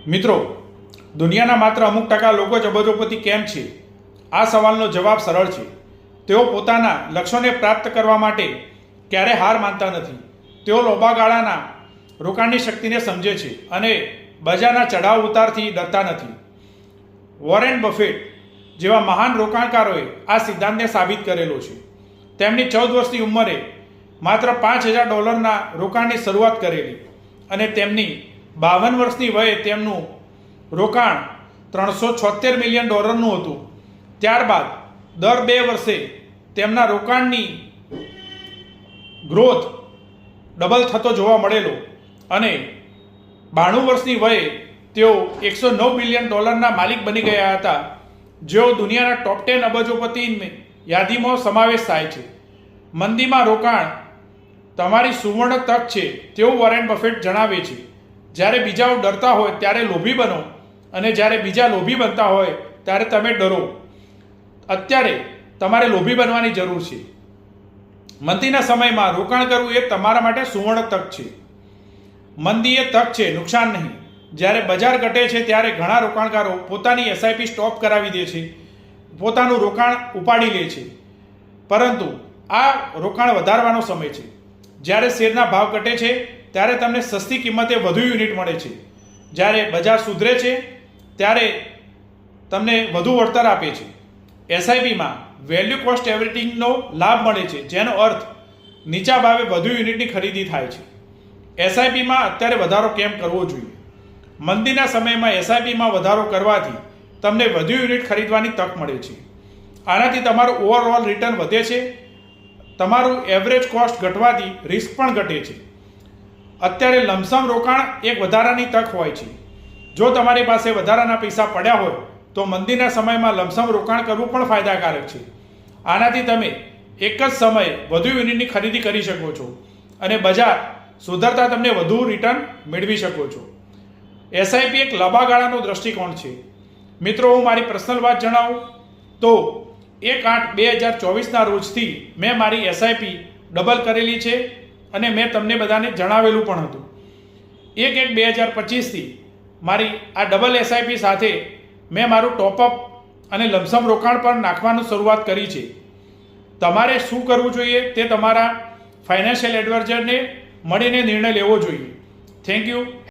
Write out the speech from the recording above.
મિત્રો, દુનિયાના માત્ર અમુક ટકા લોકો જ અબજોપતિ કેમ છે? આ સવાલનો જવાબ સરળ છે. તેઓ પોતાના લક્ષ્યોને પ્રાપ્ત કરવા માટે ક્યારે હાર માનતા નથી. તેઓ લાંબા ગાળાના રોકાણની શક્તિને સમજે છે અને બજારના ચઢાવ ઉતારથી ડરતા નથી. વોરેન બફેટ જેવા મહાન રોકાણકારોએ આ સિદ્ધાંતને સાબિત કરેલો છે. તેમની 14 વર્ષની ઉંમરે માત્ર $5,000 રોકાણની શરૂઆત કરેલી અને તેમની 52 વર્ષની વયે તેમનું રોકાણ $376 મિલિયન હતું. ત્યારબાદ દર 2 વર્ષે તેમના રોકાણની ગ્રોથ ડબલ થતો જોવા મળેલો અને 92 વર્ષની વયે તેઓ $109 બિલિયન માલિક બની ગયા હતા, જેઓ દુનિયાના ટોપ 10 અબજોપતિની યાદીમાં સમાવેશ થાય છે. મંદીમાં રોકાણ તમારી સુવર્ણ તક છે તેવું વોરેન બફેટ જણાવે છે. જ્યારે બીજાઓ ડરતા હોય ત્યારે લોભી બનો અને જ્યારે બીજા લોભી બનતા હોય ત્યારે તમે ડરો. અત્યારે તમારે લોભી બનવાની જરૂર છે. મંદીના સમયમાં રોકાણ કરવું એ તમારા માટે સુવર્ણ તક છે. મંદી એ તક છે, નુકસાન નહીં. જ્યારે બજાર ઘટે છે ત્યારે ઘણા રોકાણકારો પોતાની SIP સ્ટોપ કરાવી દે છે, પોતાનું રોકાણ ઉપાડી લે છે. પરંતુ આ રોકાણ વધારવાનો સમય છે. જ્યારે શેરના ભાવ ઘટે છે ત્યારે તમને સસ્તી કિંમતે વધુ યુનિટ મળે છે. જ્યારે બજાર સુધરે છે ત્યારે તમને વધુ વળતર આપે છે. SIPમાં વેલ્યુ કોસ્ટ એવરેજિંગનો લાભ મળે છે, જેનો અર્થ નીચા ભાવે વધુ યુનિટની ખરીદી થાય છે. SIPમાં અત્યારે વધારો કેમ કરવો જોઈએ? મંદીના સમયમાં SIPમાં વધારો કરવાથી તમને વધુ યુનિટ ખરીદવાની તક મળે છે. આનાથી તમારું ઓવરઓલ રિટર્ન વધે છે. તમારું એવરેજ કોસ્ટ ઘટવાથી રિસ્ક પણ ઘટે છે. અત્યારે લમસમ રોકાણ એક વધારાની તક હોય છે. જો તમારી પાસે વધારાના પૈસા પડ્યા હોય તો મંદીના સમયમાં લમસમ રોકાણ કરવું પણ ફાયદાકારક છે. આનાથી તમે એક જ સમયે વધુ યુનિટની ખરીદી કરી શકો છો અને બજાર સુધરતા તમને વધુ રિટર્ન મેળવી શકો છો. SIP એક લાંબા ગાળાનો દ્રષ્ટિકોણ છે. મિત્રો, હું મારી પર્સનલ વાત જણાવું તો 1/8/2024ના રોજથી મેં મારી SIP ડબલ કરેલી છે અને મેં તમને બધાને જણાવેલું પણ હતું. 1/1/2025થી મારી આ ડબલ SIP સાથે મેં મારું ટોપઅપ અને લમસમ રોકાણ પર નાખવાનું શરૂઆત કરી છે. તમારે શું કરવું જોઈએ તે તમારા ફાઇનાન્શિયલ એડવાઇઝરને મળીને નિર્ણય લેવો જોઈએ. Thank you.